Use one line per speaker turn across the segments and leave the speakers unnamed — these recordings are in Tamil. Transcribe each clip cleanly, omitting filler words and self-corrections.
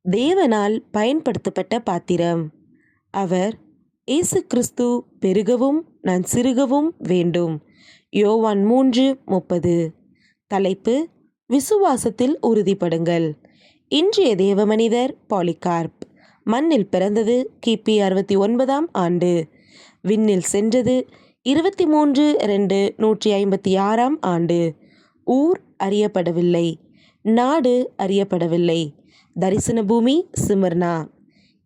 தேவனால் பயன்படுத்தப்பட்ட பாத்திரம். அவர் இயேசு கிறிஸ்து பெருகவும் நான் சிறுகவும் வேண்டும். யோவான் 3:30. தலைப்பு: விசுவாசத்தில் உறுதிப்படுங்கள். இன்றைய தேவமனிதர் பாலிகார்ப். மண்ணில் பிறந்தது கிபி 69ஆம் ஆண்டு. விண்ணில் சென்றது 23/2/156ஆம் ஆண்டு. ஊர் அறியப்படவில்லை. நாடு அறியப்படவில்லை. தரிசன பூமி சிமர்னா.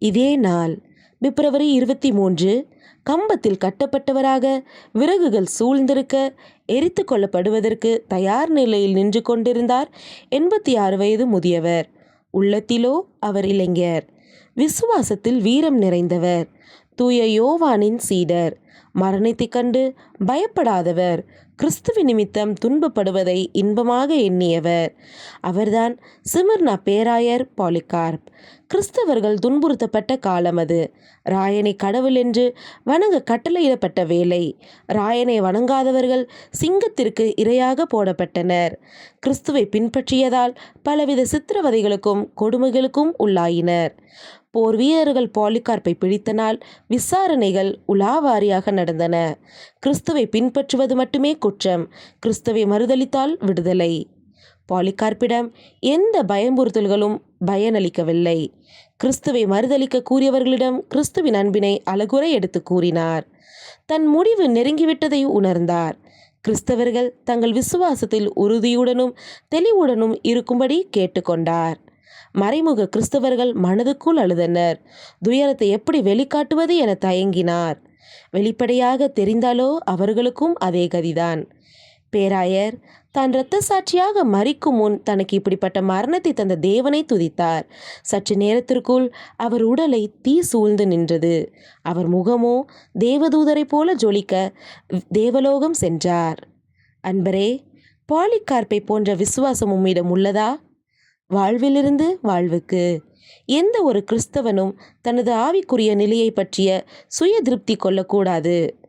இதே நாள் பிப்ரவரி 23 கம்பத்தில் கட்டப்பட்டவராக விறகுகள் சூழ்ந்திருக்க எரித்து கொள்ளப்படுவதற்கு தயார் நிலையில் நின்று கொண்டிருந்தார் 86 வயது முதியவர். உள்ளத்திலோ அவர் இளைஞர். விசுவாசத்தில் வீரம் நிறைந்தவர். தூய யோவானின் சீடர். மரணத்தைக் கண்டு பயப்படாதவர். கிறிஸ்துவ நிமித்தம் துன்பப்படுவதை இன்பமாக எண்ணியவர். அவர்தான் சிமர்னா பேராயர் பாலிகார்ப். கிறிஸ்தவர்கள் துன்புறுத்தப்பட்ட காலம் அது. ராயனை கடவுள் என்று வணங்க கட்டளையிடப்பட்ட வேளை. ராயனை வணங்காதவர்கள் சிங்கத்திற்கு இரையாக போடப்பட்டனர். கிறிஸ்துவை பின்பற்றியதால் பலவித சித்திரவதைகளுக்கும் கொடுமைகளுக்கும் உள்ளாயினர். போர் வீரர்கள் பாலிகார்ப்பை பிடித்த நாள் விசாரணைகள் உலாவாரியாக நடந்தன. கிறிஸ்துவை பின்பற்றுவது மட்டுமே குற்றம். கிறிஸ்துவை மறுதலித்தால் விடுதலை. பாலிகார்ப்பிடம் எந்த பயமுறுத்தல்களும் பயனளிக்கவில்லை. கிறிஸ்துவை மறுதலிக்க கூறியவர்களிடம் கிறிஸ்துவின் அன்பினை அழகுரை எடுத்து கூறினார். தன் முடிவு நெருங்கிவிட்டதை உணர்ந்தார். கிறிஸ்தவர்கள் தங்கள் விசுவாசத்தில் உறுதியுடனும் தெளிவுடனும் இருக்கும்படி கேட்டுக்கொண்டார். மறைமுக கிறிஸ்தவர்கள் மனதுக்குள் அழுதனர். துயரத்தை எப்படி வெளிக்காட்டுவது என தயங்கினார். வெளிப்படையாக தெரிந்தாலோ அவர்களுக்கும் அதே கதிதான். பேராயர் தான் இரத்த சாட்சியாக மரிக்கும் முன் தனக்கு இப்படிப்பட்ட மரணத்தை தந்த தேவனை துதித்தார். சற்று நேரத்திற்குள் அவர் உடலை தீ சூழ்ந்து நின்றது. அவர் முகமோ தேவதூதரை போல ஜொலிக்க தேவலோகம் சென்றார். அன்பரே, பாலிகார்ப்பை போன்ற விசுவாசம் உம்மிடம் உள்ளதா? வாழ்விலிருந்து வாழ்வுக்கு. எந்த ஒரு கிறிஸ்தவனும் தனது ஆவிக்குரிய நிலையை பற்றிய சுய திருப்தி கொள்ளக்கூடாது.